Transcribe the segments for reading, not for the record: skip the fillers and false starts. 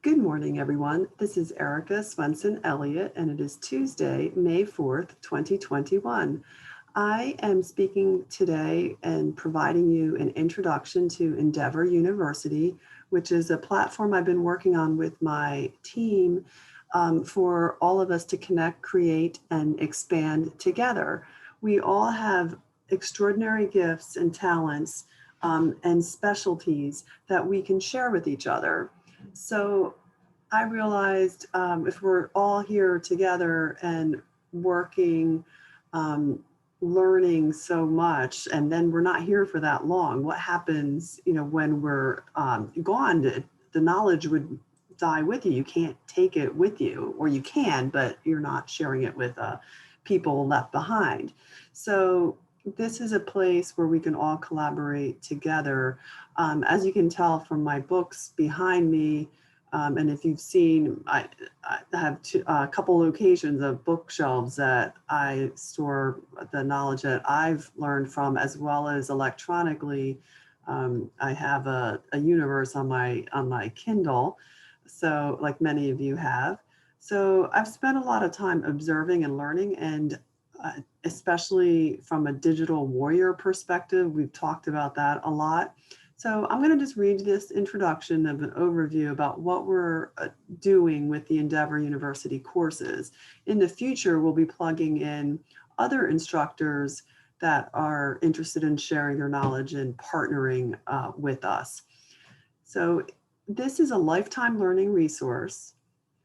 Good morning, everyone. This is Erica Swenson Elliott, and it is Tuesday, May 4th, 2021. I am speaking today and providing you an introduction to Endeavor University, which is a platform I've been working on with my team for all of us to connect, create, and expand together. We all have extraordinary gifts and talents and specialties that we can share with each other. So I realized if we're all here together and working, um, learning so much, and then we're not here for that long, what happens, when we're gone? The knowledge would die with you. You can't take it with you, or you can, but you're not sharing it with people left behind. So this is a place where we can all collaborate together. As you can tell from my books behind me, and if you've seen, I have a couple locations of bookshelves that I store the knowledge that I've learned from, as well as electronically. I have a universe on my Kindle, so like many of you have. So I've spent a lot of time observing and learning, and especially from a digital warrior perspective, we've talked about that a lot. So I'm going to just read this introduction of an overview about what we're doing with the Endeavor University courses. In the future, we'll be plugging in other instructors that are interested in sharing their knowledge and partnering with us. So this is a lifetime learning resource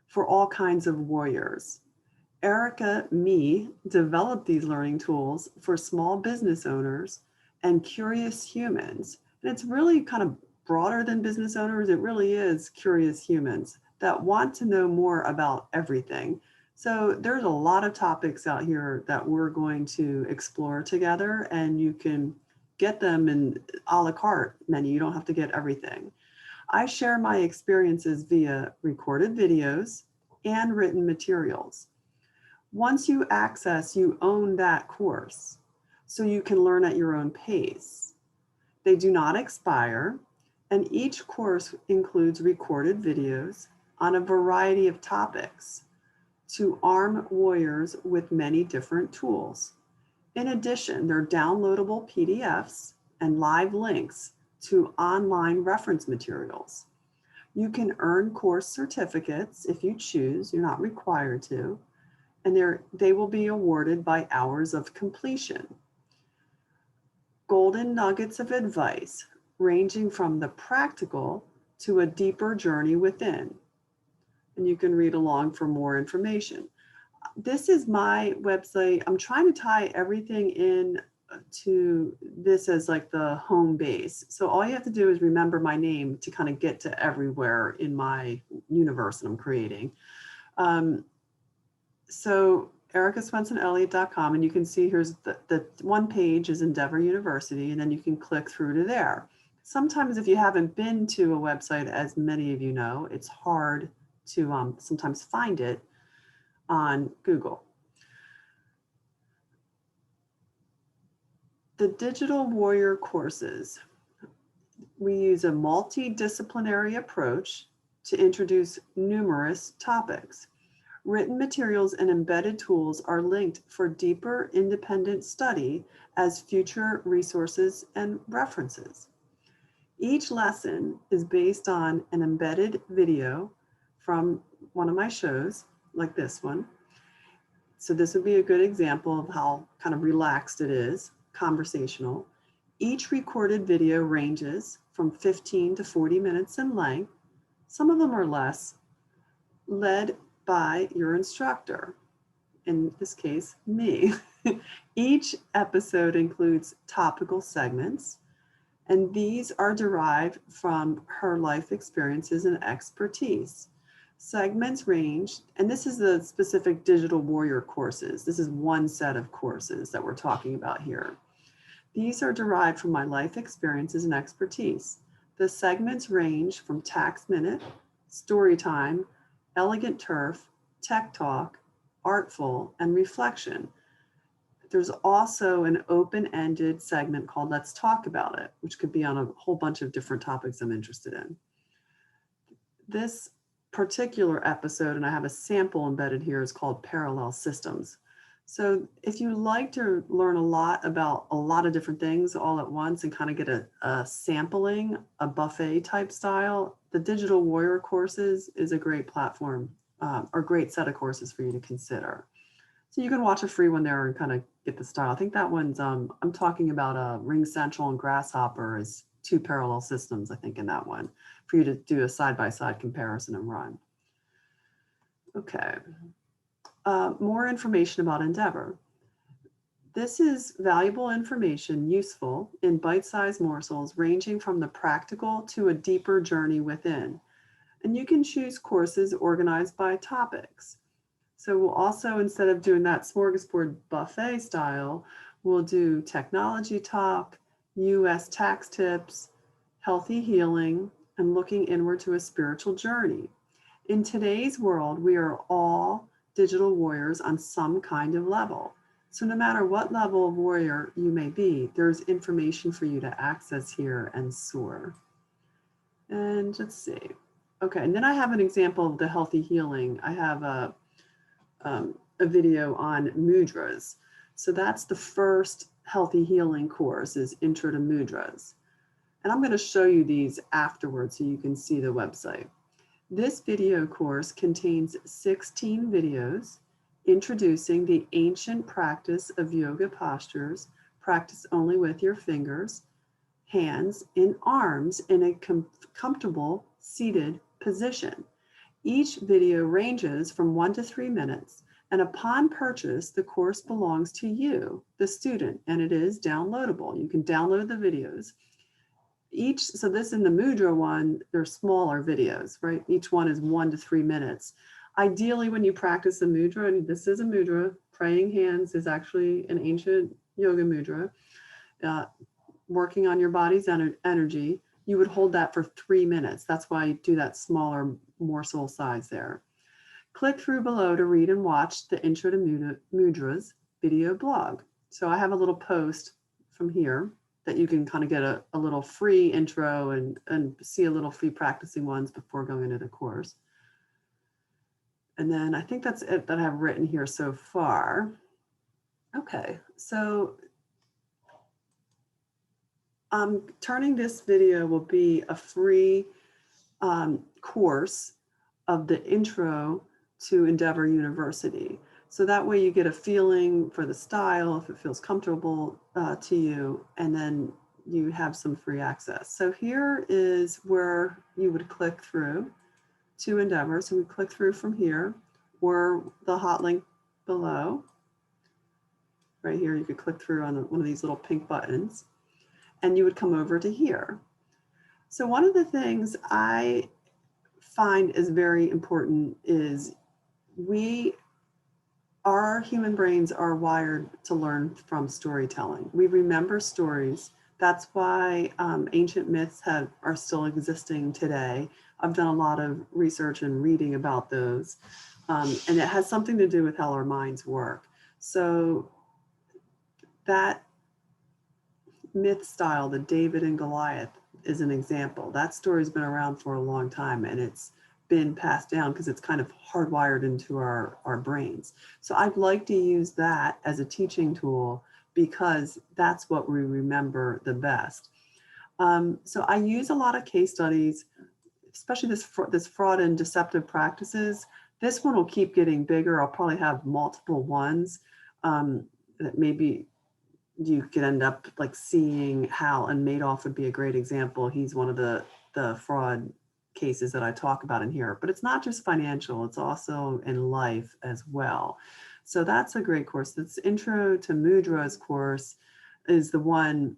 for all kinds of warriors. Erica Me developed these learning tools for small business owners and curious humans. And it's really kind of broader than business owners. It really is curious humans that want to know more about everything. So there's a lot of topics out here that we're going to explore together, and you can get them in a la carte menu. You don't have to get everything. I share my experiences via recorded videos and written materials. Once you access, you own that course, so you can learn at your own pace. They do not expire, and each course includes recorded videos on a variety of topics to arm warriors with many different tools. In addition, there are downloadable PDFs and live links to online reference materials. You can earn course certificates if you choose, you're not required to, and they will be awarded by hours of completion. Golden nuggets of advice ranging from the practical to a deeper journey within. And you can read along for more information. This is my website. I'm trying to tie everything in to this as like the home base. So all you have to do is remember my name to kind of get to everywhere in my universe that I'm creating. Um, so ericaswensonelliott.com, and you can see here's the one page is Endeavor University, and then you can click through to there. Sometimes if you haven't been to a website, as many of you know, it's hard to sometimes find it on Google. The Digital Warrior courses. We use a multidisciplinary approach to introduce numerous topics. Written materials and embedded tools are linked for deeper independent study as future resources and references. Each lesson is based on an embedded video from one of my shows, like this one. So this would be a good example of how kind of relaxed it is, conversational. Each recorded video ranges from 15 to 40 minutes in length. Some of them are less, led by your instructor, in this case, me. Each episode includes topical segments, and these are derived from her life experiences and expertise. Segments range, and this is the specific Digital Warrior courses. This is one set of courses that we're talking about here. These are derived from my life experiences and expertise. The segments range from Tax Minute, Story Time, Elegant Turf, Tech Talk, Artful, and Reflection. There's also an open-ended segment called Let's Talk About It, which could be on a whole bunch of different topics I'm interested in. This particular episode, and I have a sample embedded here, is called Parallel Systems. So if you like to learn a lot about a lot of different things all at once and kind of get a sampling, a buffet type style, the Digital Warrior courses is a great platform or great set of courses for you to consider. So you can watch a free one there and kind of get the style. I think that one's, I'm talking about Ring Central and Grasshopper as two parallel systems, I think, in that one, for you to do a side-by-side comparison and run. Okay. More information about Endeavor. This is valuable information, useful in bite-sized morsels, ranging from the practical to a deeper journey within. And you can choose courses organized by topics. So we'll also, instead of doing that smorgasbord buffet style, we'll do technology talk, US tax tips, healthy healing, and looking inward to a spiritual journey. In today's world, we are all digital warriors on some kind of level. So no matter what level of warrior you may be, there's information for you to access here and soar. And let's see. Okay, and then I have an example of the healthy healing. I have a video on mudras. So that's the first healthy healing course, is Intro to Mudras. And I'm going to show you these afterwards so you can see the website. This video course contains 16 videos introducing the ancient practice of yoga postures, practice only with your fingers, hands, and arms in a comfortable seated position. Each video ranges from 1 to 3 minutes, and upon purchase, the course belongs to you, the student, and it is downloadable. You can download the videos. So this in the mudra one, they're smaller videos, right? Each one is 1 to 3 minutes. Ideally, when you practice a mudra, and this is a mudra, praying hands is actually an ancient yoga mudra, working on your body's energy, you would hold that for 3 minutes. That's why you do that smaller morsel size there. Click through below to read and watch the Intro to Mudras video blog. So I have a little post from here that you can kind of get a little free intro and see a little free practicing ones before going into the course. And then I think that's it that I have written here so far. Okay, so turning this video will be a free course of the intro to Endeavor University. So that way you get a feeling for the style, if it feels comfortable to you, and then you have some free access. So here is where you would click through to Endeavor. So we click through from here, or the hot link below. Right here, you could click through on one of these little pink buttons, and you would come over to here. So one of the things I find is very important is our human brains are wired to learn from storytelling. We remember stories. That's why ancient myths are still existing today. I've done a lot of research and reading about those. And it has something to do with how our minds work. So that myth style, the David and Goliath, is an example. That story's been around for a long time, and it's been passed down because it's kind of hardwired into our brains. So I'd like to use that as a teaching tool because that's what we remember the best. So I use a lot of case studies, especially this fraud and deceptive practices. This one will keep getting bigger. I'll probably have multiple ones that maybe you could end up like seeing how, and Madoff would be a great example. He's one of the fraud cases that I talk about in here, but it's not just financial, it's also in life as well. So that's a great course. This Intro to Mudras course is the one,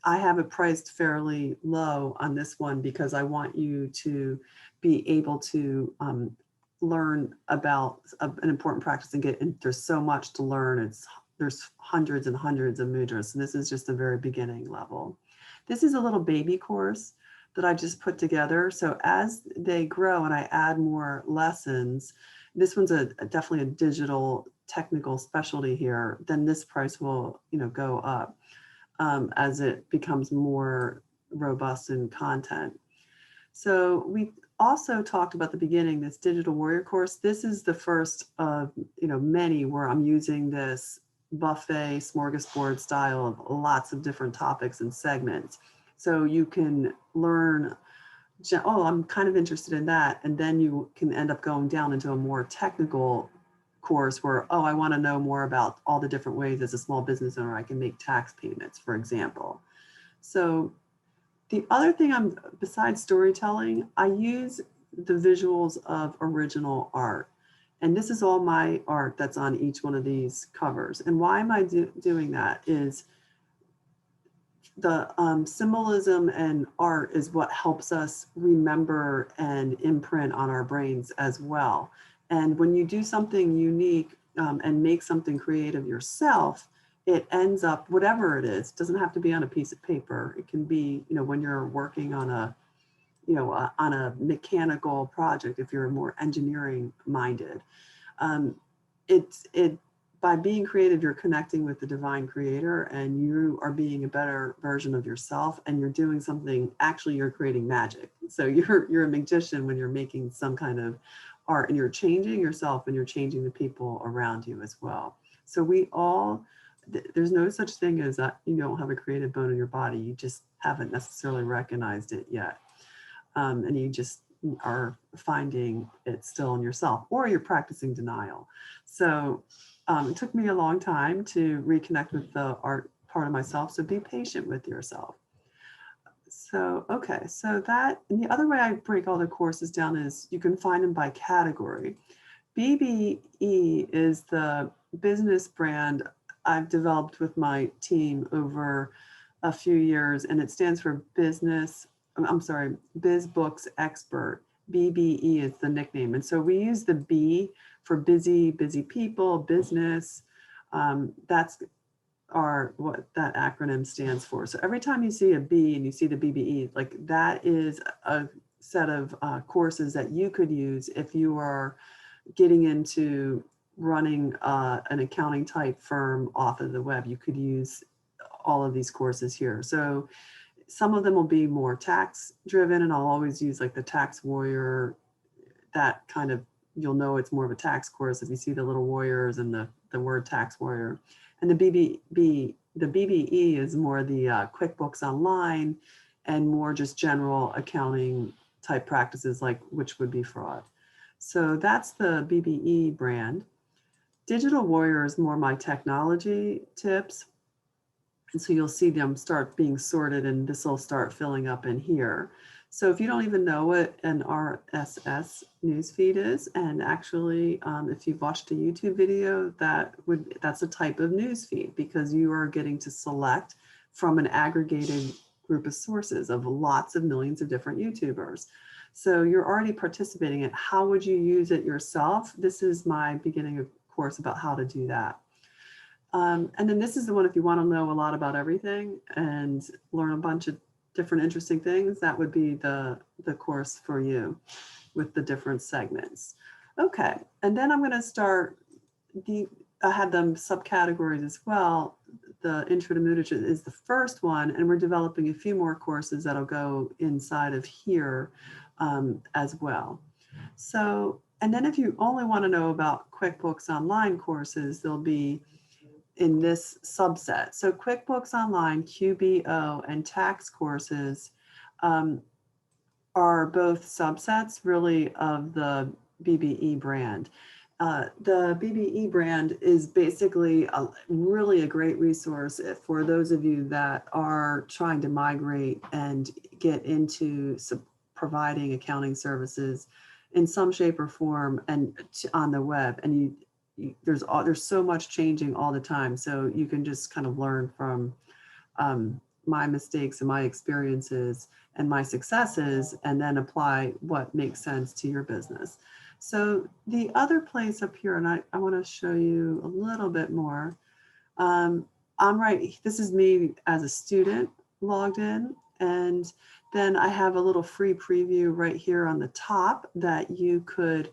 I have it priced fairly low on this one because I want you to be able to learn about an important practice and there's so much to learn. There's hundreds and hundreds of mudras. So this is just a very beginning level. This is a little baby course that I just put together. So as they grow and I add more lessons, this one's definitely a digital technical specialty here, then this price will go up as it becomes more robust in content. So we also talked about the beginning, this Digital Warrior course. This is the first of, many where I'm using this buffet smorgasbord style of lots of different topics and segments. So you can learn, oh, I'm kind of interested in that. And then you can end up going down into a more technical course where, oh, I want to know more about all the different ways as a small business owner I can make tax payments, for example. So the other thing besides storytelling, I use the visuals of original art. And this is all my art that's on each one of these covers. And why am I doing that is the symbolism and art is what helps us remember and imprint on our brains as well. And when you do something unique and make something creative yourself, it ends up, whatever it is, doesn't have to be on a piece of paper. It can be, when you're working on on a mechanical project, if you're more engineering minded. Um, it by being creative, you're connecting with the divine creator and you are being a better version of yourself, and you're doing something, actually you're creating magic. So you're a magician when you're making some kind of art, and you're changing yourself and you're changing the people around you as well. So there's no such thing as that you don't have a creative bone in your body. You just haven't necessarily recognized it yet. And you just are finding it still in yourself, or you're practicing denial. So it took me a long time to reconnect with the art part of myself. So be patient with yourself. So, okay, so and the other way I break all the courses down is you can find them by category. BBE is the business brand I've developed with my team over a few years, and it stands for Biz Books Expert. BBE is the nickname. And so we use the B for busy people, business. That's what that acronym stands for. So every time you see a B and you see the BBE, like that is a set of courses that you could use if you are getting into running an accounting type firm off of the web. You could use all of these courses here. So some of them will be more tax driven, and I'll always use like the Tax Warrior, that kind of, you'll know it's more of a tax course if you see the little warriors and the word Tax Warrior. And the BBE is more the QuickBooks Online and more just general accounting type practices, like which would be fraud. So that's the BBE brand. Digital Warrior is more my technology tips. And so you'll see them start being sorted, and this will start filling up in here. So if you don't even know what an RSS newsfeed is, and actually if you've watched a YouTube video, that's a type of newsfeed, because you are getting to select from an aggregated group of sources of lots of millions of different YouTubers. So you're already participating in it. How would you use it yourself? This is my beginning of course about how to do that. And then this is the one, if you want to know a lot about everything and learn a bunch of different interesting things, that would be the course for you with the different segments. Okay, and then I'm going to start I had them subcategories as well. The Intro to Moodle is the first one, and we're developing a few more courses that'll go inside of here as well. So, and then if you only want to know about QuickBooks Online courses, they'll be in this subset. So QuickBooks Online, QBO, and tax courses are both subsets really of the BBE brand. The BBE brand is basically really a great resource for those of you that are trying to migrate and get into providing accounting services in some shape or form and on the web. And there's so much changing all the time, so you can just kind of learn from my mistakes and my experiences and my successes, and then apply what makes sense to your business. So the other place up here, and I want to show you a little bit more. This is me as a student logged in, and then I have a little free preview right here on the top that you could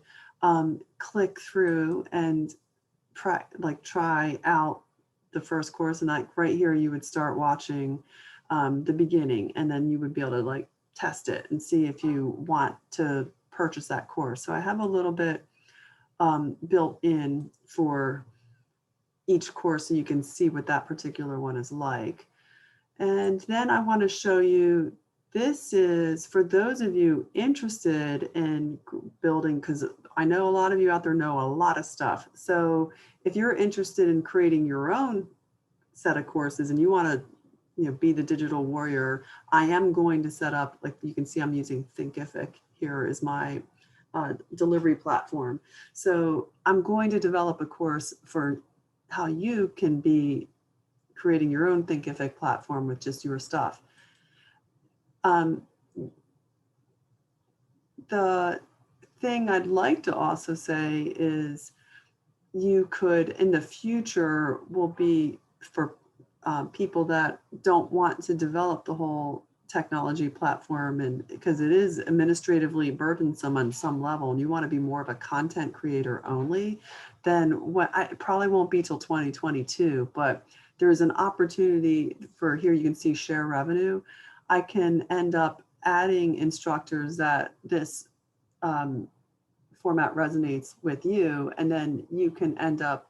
click through and try out the first course. And right here, you would start watching the beginning, and then you would be able to test it and see if you want to purchase that course. So I have a little bit built in for each course so you can see what that particular one is like. And then I want to show you, this is for those of you interested in building, because I know a lot of you out there know a lot of stuff. So if you're interested in creating your own set of courses and you want to, be the digital warrior, I am going to set up, like you can see I'm using Thinkific here is my delivery platform. So I'm going to develop a course for how you can be creating your own Thinkific platform with just your stuff. The thing I'd like to also say is you could, in the future, will be for people that don't want to develop the whole technology platform, and because it is administratively burdensome on some level, and you want to be more of a content creator only, then what I probably won't be till 2022, but there's an opportunity for, here you can see share revenue. I can end up adding instructors that this format resonates with you, and then you can end up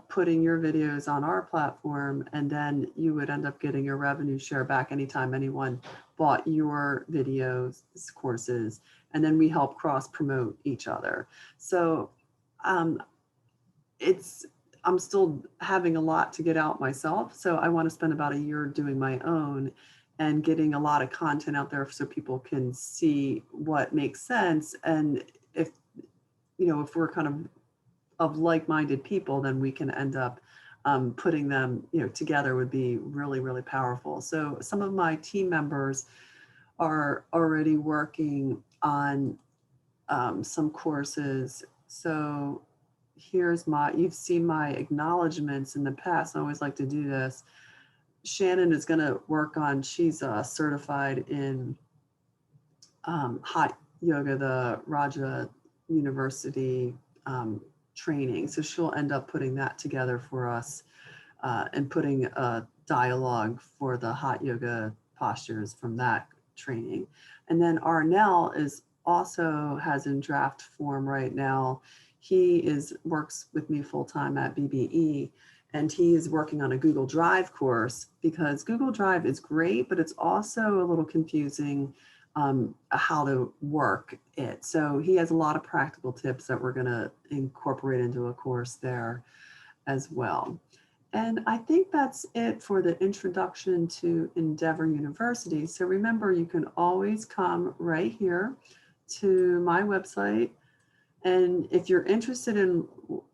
putting your videos on our platform, and then you would end up getting your revenue share back anytime anyone bought your videos, courses, and then we help cross promote each other. So I'm still having a lot to get out myself. So I want to spend about a year doing my own and getting a lot of content out there so people can see what makes sense. And if we're kind of like-minded people, then we can end up putting them together would be really, really powerful. So some of my team members are already working on some courses. So here's you've seen my acknowledgements in the past. I always like to do this. Shannon is going to work on, she's certified in hot yoga, the Raja University training. So she'll end up putting that together for us and putting a dialogue for the hot yoga postures from that training. And then Arnell also has in draft form right now. He works with me full-time at BBE, and he is working on a Google Drive course, because Google Drive is great, but it's also a little confusing how to work it. So he has a lot of practical tips that we're going to incorporate into a course there as well. And I think that's it for the introduction to Endeavor University. So remember, you can always come right here to my website. And if you're interested in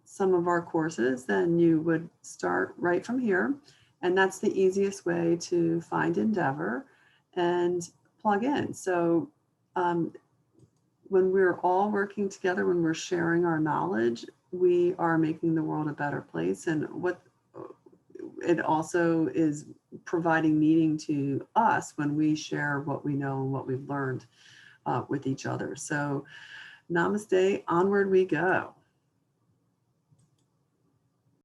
some of our courses, then you would start right from here. And that's the easiest way to find Endeavor and plug in. So when we're all working together, when we're sharing our knowledge, we are making the world a better place. And what it also is providing meaning to us when we share what we know and what we've learned with each other. So namaste, onward we go.